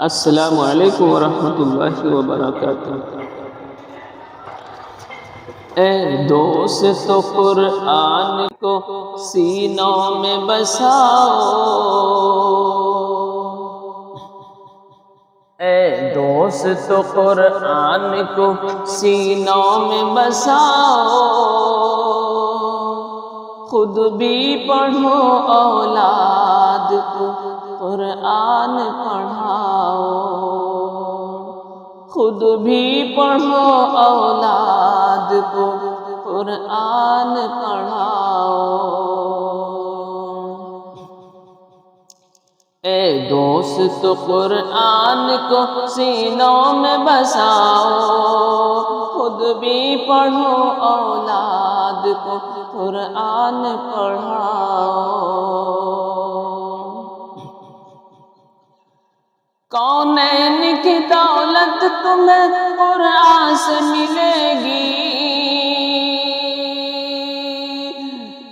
السلام علیکم ورحمۃ اللہ وبرکاتہ۔ اے دوست قرآن کو سینوں میں بساؤ، اے دوست قرآن کو سینوں میں بساؤ، خود بھی پڑھو اولاد کو قرآن پڑھاؤ، خود بھی پڑھو اولاد کو قرآن پڑھاؤ۔ اے دوست قرآن کو سینوں میں بساؤ، خود بھی پڑھو اولاد کو قرآن پڑھاؤ۔ کونین کی دولت تمہیں قرآن سے ملے گی،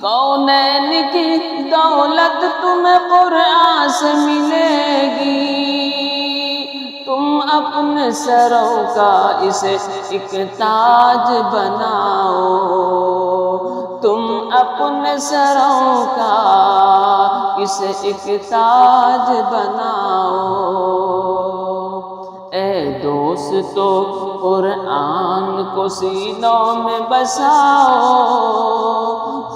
کونین کی دولت تمہیں قرآن سے ملے گی، تم اپنے سروں کا اسے ایک تاج بناؤ، تم اپنے سروں کا اسے ایک تاج بناؤ۔ اے دوستو قرآن کو سینوں میں بساؤ،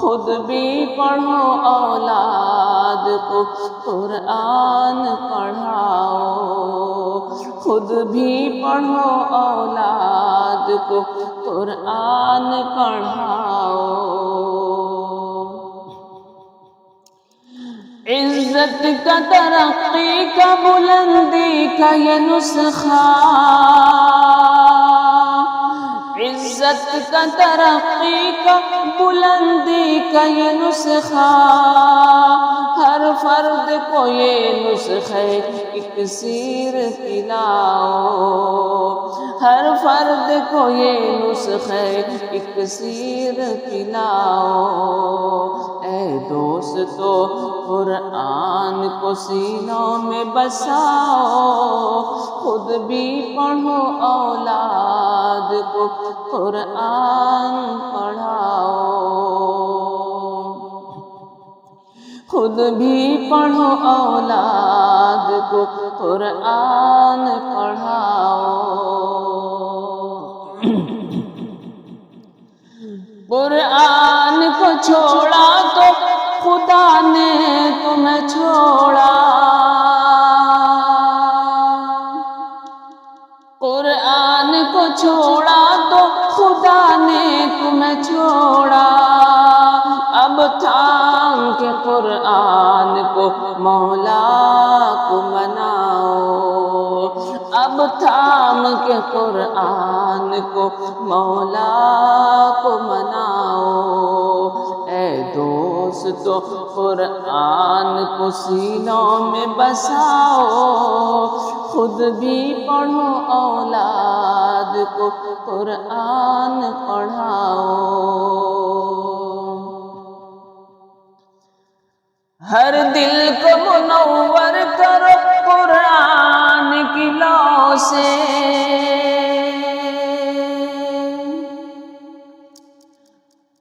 خود بھی پڑھو اولاد کو قرآن پڑھاؤ، خود بھی پڑھو اولاد کو قرآن پڑھاؤ۔ عزت کا ترقی کا بلندی کا یہ نسخہ، عزت کا ترقی کا بلندی کا یہ نسخہ، ہر فرد کو یہ نسخہ ایک سیر پلاؤ، ہر فرد کو یہ نسخہ ایک سیر پلاؤ۔ اے دوستو قرآن کو سینوں میں بساؤ، خود بھی پڑھو اولاد کو قرآن پڑھاؤ، خود بھی پڑھو اولاد کو قرآن پڑھاؤ۔ قرآن کو چھوڑا تو خدا نے تمہیں چھوڑا، قرآن کو چھوڑا تو خدا نے تمہیں چھوڑا، اب تھام کے قرآن کو مولا کو مناؤ، اب تھام کے قرآن کو مولا کو مناؤ۔ اے دوستو قرآن کو سینوں میں بساؤ، خود بھی پڑھو اولاد کو قرآن پڑھاؤ۔ ہر دل کو منور کرو قرآن کی لو سے،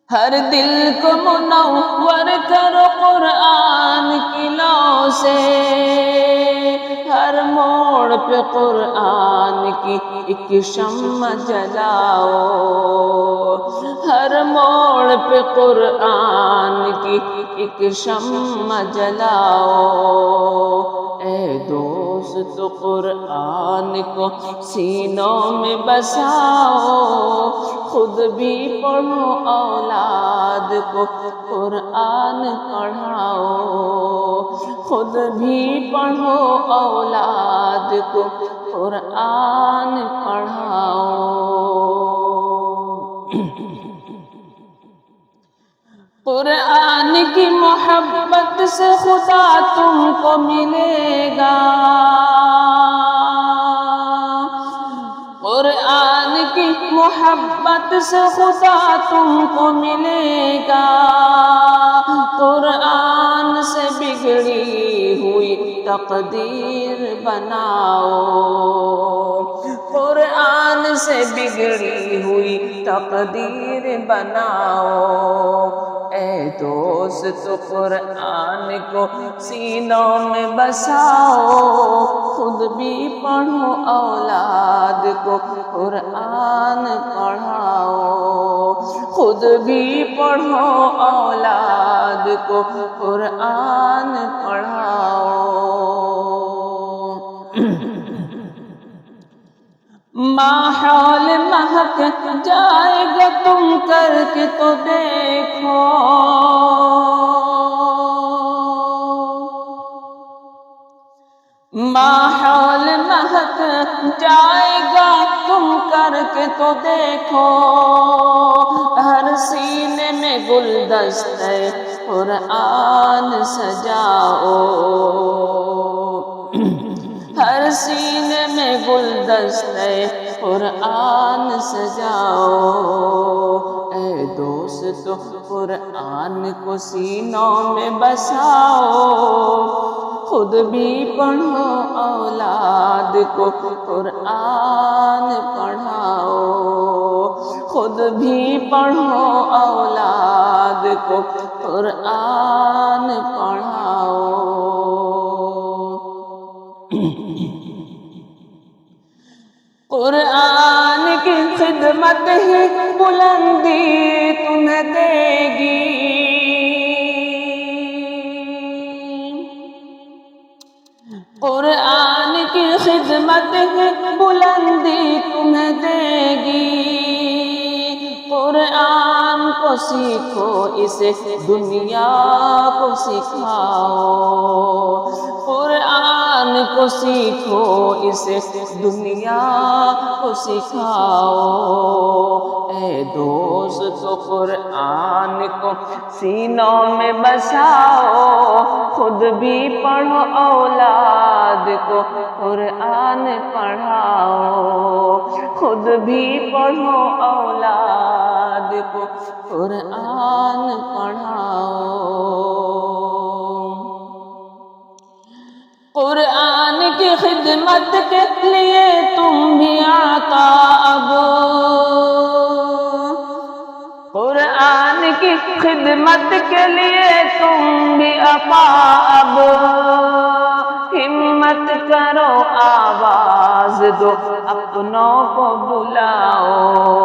ہر دل کو منور کرو قرآن کی لو سے، ہر موڑ پہ قرآن کی ایک شمع جلاؤ، ہر موڑ پہ قرآن کی ایک شمع جلاؤ۔ اے دوست قرآن کو سینوں میں بساؤ، خود بھی پڑھو اولاد کو قرآن پڑھاؤ، خود بھی پڑھو اولاد کو قرآن پڑھاؤ۔ قرآن کی محبت سے خدا تم کو ملے گا، قرآن کی محبت سے خدا تم کو ملے گا، قرآن سے بگڑی ہوئی تقدیر بناؤ، قرآن سے بگڑی ہوئی تقدیر بناؤ۔ اے دوست قرآن کو سینوں میں بساؤ، خود بھی پڑھو اولاد کو قرآن پڑھاؤ، خود بھی پڑھو اولاد کو قرآن پڑھاؤ۔ ماحول مہک جائے گا تم کر کے تو دیکھو، ماحول مہک جائے گا تم کر کے تو دیکھو، ہر سینے میں گلدستہ قرآن سجاؤ، ہر سینے میں گلدستہ قرآن سجاؤ۔ اے دوست قرآن کو سینوں میں بساؤ، خود بھی پڑھو اولاد کو قرآن پڑھاؤ، خود بھی پڑھو اولاد کو قرآن پڑھاؤ۔ قرآن کی خدمت ہی بلندی تمہیں دے گی، قرآن کی خدمت ہی بلندی تمہیں دے گی، قرآن کو سیکھو اسے دنیا کو سکھاؤ، قرآن کو سیکھو اسے دنیا کو سکھاؤ۔ اے دوست قرآن کو سینوں میں بساؤ، خود بھی پڑھو اولاد کو قرآن پڑھاؤ، خود بھی پڑھو اولاد کو قرآن پڑھاؤ۔ قرآن کی خدمت کے لیے تم بھی آتا اب، قرآن کی خدمت کے لیے تم بھی آتا اب، ہمت کرو آواز دو اپنوں کو بلاؤ،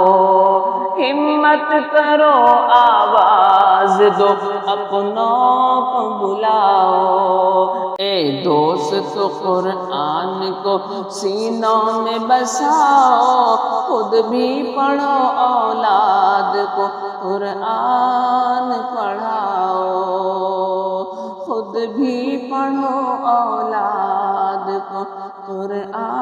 ہمت کرو آواز دو اپنوں کو بلاؤ۔ اے دوست قرآن کو سینوں میں بساؤ، خود بھی پڑھو اولاد کو قرآن پڑھاؤ، خود بھی پڑھو اولاد کو قرآن